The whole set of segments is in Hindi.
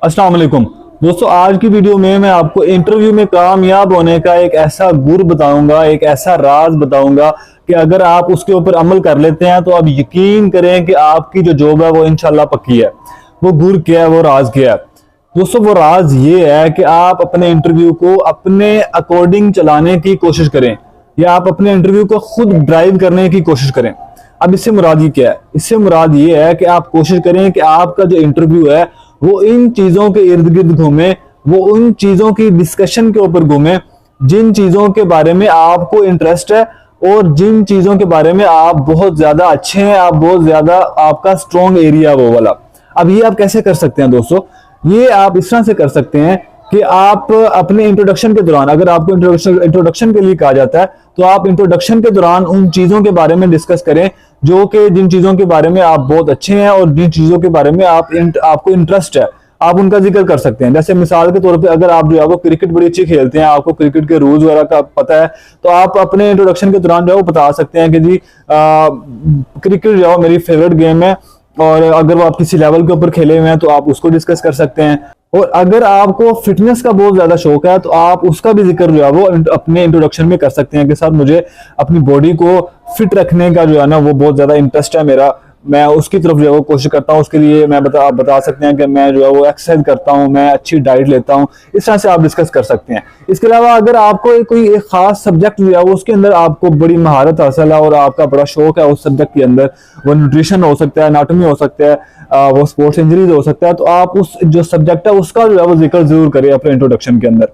अस्सलाम वालेकुम दोस्तों, आज की वीडियो में मैं आपको इंटरव्यू में कामयाब होने का एक ऐसा गुर बताऊंगा, एक ऐसा राज बताऊंगा कि अगर आप उसके ऊपर अमल कर लेते हैं तो आप यकीन करें कि आपकी जो जॉब है वो इंशाल्लाह पक्की है। वो गुर क्या है, वो राज क्या है दोस्तों? वो राज ये है कि आप अपने इंटरव्यू को अपने अकॉर्डिंग चलाने की कोशिश करें या आप अपने इंटरव्यू को खुद ड्राइव करने की कोशिश करें। अब इससे मुराद ये क्या है? इससे मुराद ये है कि आप कोशिश करें कि आपका जो इंटरव्यू है वो इन चीजों के इर्द गिर्द घूमे, वो उन चीजों की डिस्कशन के ऊपर घूमे जिन चीजों के बारे में आपको इंटरेस्ट है और जिन चीजों के बारे में आप बहुत ज्यादा अच्छे हैं, आप बहुत ज्यादा आपका स्ट्रॉन्ग एरिया वो वाला। अब ये आप कैसे कर सकते हैं दोस्तों? ये आप इस तरह से कर सकते हैं कि आप अपने इंट्रोडक्शन के दौरान, अगर आपको इंट्रोडक्शन के लिए कहा जाता है तो आप इंट्रोडक्शन के दौरान उन चीजों के बारे में डिस्कस करें जो कि जिन चीजों के बारे में आप बहुत अच्छे हैं और जिन चीजों के बारे में आपको इंटरेस्ट है, आप उनका जिक्र कर सकते हैं। जैसे मिसाल के तौर पे अगर आप जो है वो क्रिकेट बड़ी अच्छी खेलते हैं, आपको क्रिकेट के रूल्स वगैरह का पता है, तो आप अपने इंट्रोडक्शन के दौरान जो है वो बता सकते हैं कि जी क्रिकेट जो है मेरी फेवरेट गेम है और अगर वो आप किसी लेवल के ऊपर खेले हुए हैं तो आप उसको डिस्कस कर सकते हैं। और अगर आपको फिटनेस का बहुत ज्यादा शौक है तो आप उसका भी जिक्र जो है वो अपने इंट्रोडक्शन में कर सकते हैं कि सर मुझे अपनी बॉडी को फिट रखने का जो है ना वो बहुत ज्यादा इंटरेस्ट है मेरा, मैं उसकी तरफ जो है वो कोशिश करता हूँ। उसके लिए मैं बता सकते हैं कि मैं जो है वो एक्सरसाइज करता हूँ, मैं अच्छी डाइट लेता हूँ। इस तरह से आप डिस्कस कर सकते हैं। इसके अलावा अगर आपको कोई एक खास सब्जेक्ट जो है वो उसके अंदर आपको बड़ी महारत हासिल है और आपका बड़ा शौक है उस सब्जेक्ट के अंदर, वो न्यूट्रिशन हो सकता है, एनाटॉमी हो सकता है, वो स्पोर्ट्स इंजरीज हो सकता है, तो आप उस जो सब्जेक्ट है उसका जो है वो जिक्र जरूर करें अपने इंट्रोडक्शन के अंदर,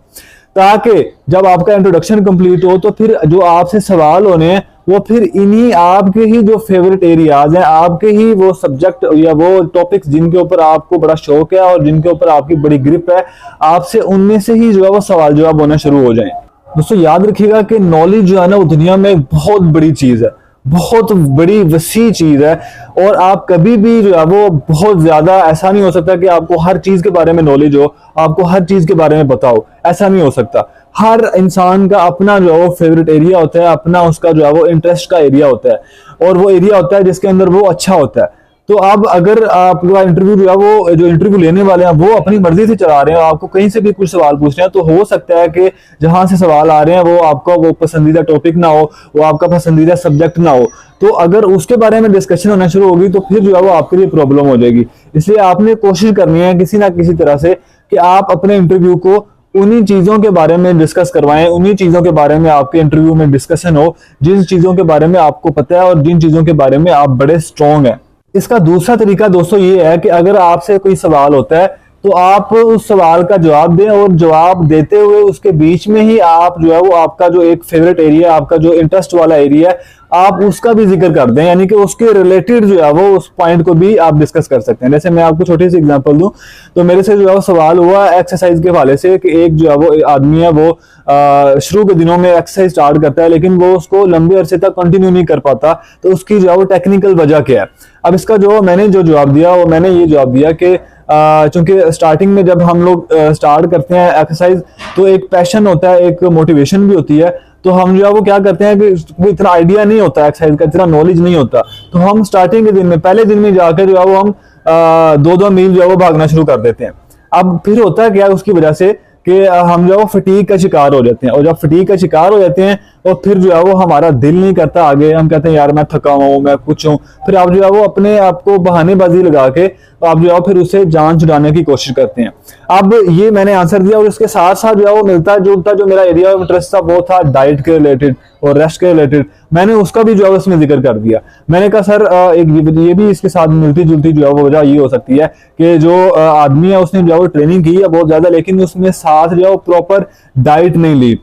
ताकि जब आपका इंट्रोडक्शन कंप्लीट हो तो फिर जो आपसे सवाल होने हैं वो फिर इन्हीं आपके ही जो फेवरेट एरियाज हैं, आपके ही वो सब्जेक्ट या वो टॉपिक्स जिनके ऊपर आपको बड़ा शौक है और जिनके ऊपर आपकी बड़ी ग्रिप है, आपसे उनमें से ही जो है वो सवाल जवाब होना शुरू हो जाए। दोस्तों याद रखिएगा कि नॉलेज जो है ना वो दुनिया में बहुत बड़ी चीज है, बहुत बड़ी वसी चीज है। और आप कभी भी जो है वो बहुत ज्यादा, ऐसा नहीं हो सकता कि आपको हर चीज के बारे में नॉलेज हो, आपको हर चीज के बारे में पता हो, ऐसा नहीं हो सकता। हर इंसान का अपना जो है वो फेवरेट एरिया होता है, अपना उसका जो है वो इंटरेस्ट का एरिया होता है और वो एरिया होता है जिसके अंदर वो अच्छा होता है। तो अब अगर आपका इंटरव्यू जो है वो जो इंटरव्यू लेने वाले हैं वो अपनी मर्जी से चला रहे हैं, आपको कहीं से भी कुछ सवाल पूछ रहे हैं, तो हो सकता है कि जहां से सवाल आ रहे हैं वो आपका वो पसंदीदा टॉपिक ना हो, वो आपका पसंदीदा सब्जेक्ट ना हो। तो अगर उसके बारे में डिस्कशन होना शुरू होगी तो फिर जो है वो आपके लिए प्रॉब्लम हो जाएगी। इसलिए आपने कोशिश करनी है किसी ना किसी तरह से कि आप अपने इंटरव्यू को उन्हीं चीजों के बारे में डिस्कस करवाएं, उन्हीं चीजों के बारे में आपके इंटरव्यू में डिस्कशन हो जिन चीजों के बारे में आपको पता है और जिन चीजों के बारे में आप बड़े स्ट्रॉन्ग हैं। इसका दूसरा तरीका दोस्तों ये है कि अगर आपसे कोई सवाल होता है तो आप उस सवाल का जवाब दें और जवाब देते हुए उसके बीच में ही आप जो है वो आपका जो एक फेवरेट एरिया, आपका जो इंटरेस्ट वाला एरिया है, आप उसका भी जिक्र कर दें, यानी कि उसके रिलेटेड जो है वो उस पॉइंट को भी आप डिस्कस कर सकते हैं। जैसे मैं आपको छोटी सी एग्जांपल दूं तो मेरे से जो है वो सवाल हुआ एक्सरसाइज के हवाले से कि एक जो है वो आदमी है वो शुरू के दिनों में एक्सरसाइज स्टार्ट करता है लेकिन वो उसको लंबे अरसे तक कंटिन्यू नहीं कर पाता, तो उसकी जो है वो टेक्निकल वजह क्या है। अब इसका जो मैंने जो जवाब दिया वो मैंने ये जवाब दिया कि चूंकि स्टार्टिंग में जब हम लोग स्टार्ट करते हैं एक्सरसाइज तो एक पैशन होता है, एक मोटिवेशन भी होती है, तो हम जो है वो क्या करते हैं कि वो इतना आइडिया नहीं होता एक्सरसाइज का, इतना नॉलेज नहीं होता, तो हम स्टार्टिंग के दिन में पहले दिन में जाकर जो है वो हम 2-2 मील जो है वो भागना शुरू कर देते हैं। अब फिर होता है क्या उसकी वजह से कि हम जो है फटीग का शिकार हो जाते हैं, और जब फटीग का शिकार हो जाते हैं और फिर जो है वो हमारा दिल नहीं करता आगे, हम कहते हैं यार मैं थका हूँ, मैं कुछ हूँ, फिर आप जो है वो अपने आप को बहानेबाजी लगा के आप जो है फिर उसे जान छुड़ाने की कोशिश करते हैं। अब ये मैंने आंसर दिया और इसके साथ साथ जो है वो मिलता जुलता जो मेरा एरिया ऑफ इंटरेस्ट था वो था डाइट के रिलेटेड और रेस्ट के रिलेटेड, मैंने उसका भी जो है उसमें जिक्र कर दिया। मैंने कहा सर एक ये भी इसके साथ मिलती जुलती जो है वो वजह ये हो सकती है कि जो आदमी है उसने जो है वो ट्रेनिंग की है बहुत ज्यादा लेकिन उसने साथ जो है वो प्रॉपर डाइट नहीं ली।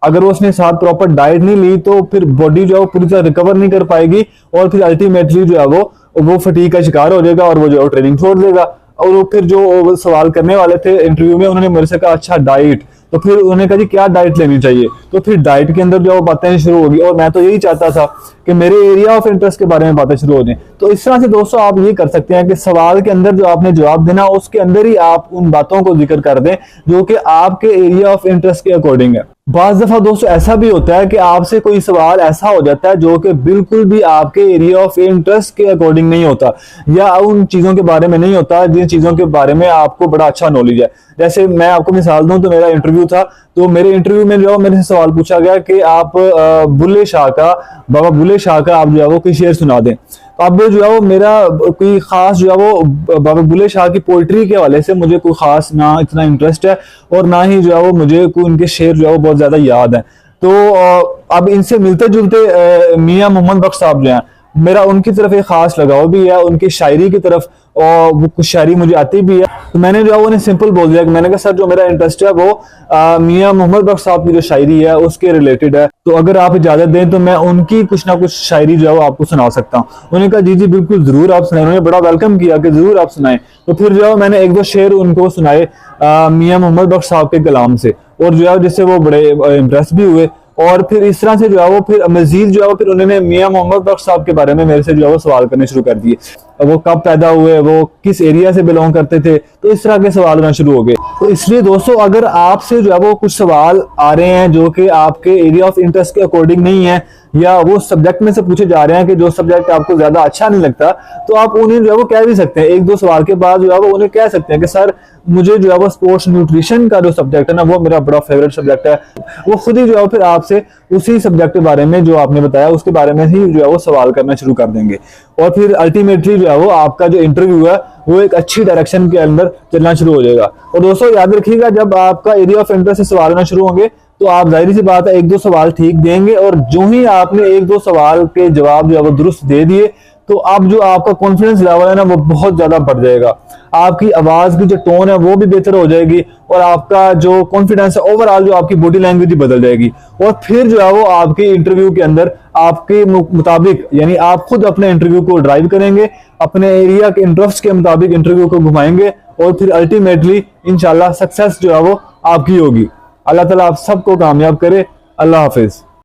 अगर उसने साथ प्रॉपर डाइट नहीं ली तो फिर बॉडी जो है वो पूरी तरह रिकवर नहीं कर पाएगी और फिर अल्टीमेटली जो है वो फटीग का शिकार हो जाएगा और वो जो है ट्रेनिंग छोड़ देगा। और वो फिर जो सवाल करने वाले थे इंटरव्यू में उन्होंने मेरे से कहा अच्छा डाइट, तो फिर उन्होंने कहा जी क्या डाइट लेनी चाहिए, तो फिर डाइट के अंदर जो वो बातें शुरू होगी। और मैं तो यही चाहता था कि मेरे एरिया ऑफ इंटरेस्ट के बारे में बातें शुरू हो जाए। तो इस तरह से दोस्तों आप ये कर सकते हैं कि सवाल के अंदर जो आपने जवाब देना उसके अंदर ही आप उन बातों को जिक्र कर दें जो कि आपके एरिया ऑफ इंटरेस्ट के अकॉर्डिंग है। बाज दफा दोस्तों ऐसा भी होता है कि आपसे कोई सवाल ऐसा हो जाता है जो कि बिल्कुल भी आपके एरिया ऑफ इंटरेस्ट के अकॉर्डिंग नहीं होता, या उन चीजों के बारे में नहीं होता जिन चीजों के बारे में आपको बड़ा अच्छा नॉलेज है। जैसे मैं आपको मिसाल दूं तो मेरा इंटरव्यू था, तो मेरे इंटरव्यू में जो मेरे से सवाल पूछा गया कि आप बुल्ले शाह का, बाबा बुल्ले शाह का आप जो है वो कोई शेर सुना दें। अब जो है वो मेरा कोई खास जो है वो बाबा बुल्ले शाह की पोइट्री के हवाले से मुझे कोई खास ना इतना इंटरेस्ट है, और ना ही जो है वो मुझे कोई उनके शेर जो है वो बहुत ज्यादा याद है। तो अब इनसे मिलते जुलते मियां मोहम्मद बख्श साहब जो हैं, मेरा उनकी तरफ एक खास लगाव भी है, उनकी शायरी की तरफ, और वो कुछ शायरी मुझे आती भी है। तो मैंने जो है उन्हें सिंपल बोल दिया कि मैंने कहा सर जो मेरा इंटरेस्ट है वो मियां मोहम्मद बख्श साहब की जो शायरी है उसके रिलेटेड है, तो अगर आप इजाजत दें तो मैं उनकी कुछ ना कुछ शायरी जो है वो आपको सुना सकता हूँ। उन्होंने कहा जी जी बिल्कुल जरूर आप सुनाए। उन्होंने बड़ा वेलकम किया कि जरूर आप सुनाए। तो फिर जो है मैंने एक दो शेर उनको सुनाए मियां मोहम्मद बख्श साहब के कलाम से, और जो है जिससे वो बड़े इम्प्रेस भी हुए। और फिर इस तरह से जो है वो फिर मजीद जो है फिर उन्होंने मियां मोहम्मद बख्श साहब के बारे में मेरे से जो है वो सवाल करने शुरू कर दिए। वो कब पैदा हुए, वो किस एरिया से बिलोंग करते थे, तो इस तरह के सवाल होना शुरू हो गए। तो इसलिए दोस्तों अगर आपसे जो है वो कुछ सवाल आ रहे हैं जो कि आपके एरिया ऑफ इंटरेस्ट के अकॉर्डिंग नहीं है, या वो सब्जेक्ट में से पूछे जा रहे हैं कि जो सब्जेक्ट आपको ज्यादा अच्छा नहीं लगता, तो आप उन्हें जो है वो कह भी सकते हैं। एक दो सवाल के बाद जो है वो उन्हें कह सकते हैं कि सर मुझे जो है वो स्पोर्ट्स न्यूट्रिशन का जो सब्जेक्ट है ना वो मेरा बड़ा फेवरेट सब्जेक्ट है। वो खुद ही जो है फिर आपसे उसी सब्जेक्ट के बारे में जो आपने बताया उसके बारे में ही जो है वो सवाल करना शुरू कर देंगे। और फिर अल्टीमेटली जो है वो आपका जो इंटरव्यू है वो एक अच्छी डायरेक्शन के अंदर चलना शुरू हो जाएगा। और दोस्तों याद रखिएगा जब आपका एरिया ऑफ इंटरेस्ट से सवाल होना शुरू होंगे तो आप जाहिर सी बात है एक दो सवाल ठीक देंगे, और जो ही आपने एक दो सवाल के जवाब जो है वो दुरुस्त दे दिए तो अब जो आपका कॉन्फिडेंस लेवल है ना वो बहुत ज्यादा बढ़ जाएगा। आपकी आवाज की जो टोन है वो भी बेहतर हो जाएगी, और आपका जो कॉन्फिडेंस है ओवरऑल जो आपकी बॉडी लैंग्वेज बदल जाएगी। और फिर जो है वो आपके इंटरव्यू के अंदर आपके मुताबिक, यानी आप खुद अपने इंटरव्यू को ड्राइव करेंगे, अपने एरिया के इंटरेस्ट के मुताबिक इंटरव्यू को घुमाएंगे, और फिर अल्टीमेटली इंशाल्लाह सक्सेस जो है वो आपकी होगी। अल्लाह ताला आप सबको कामयाब करे। अल्लाह हाफिज।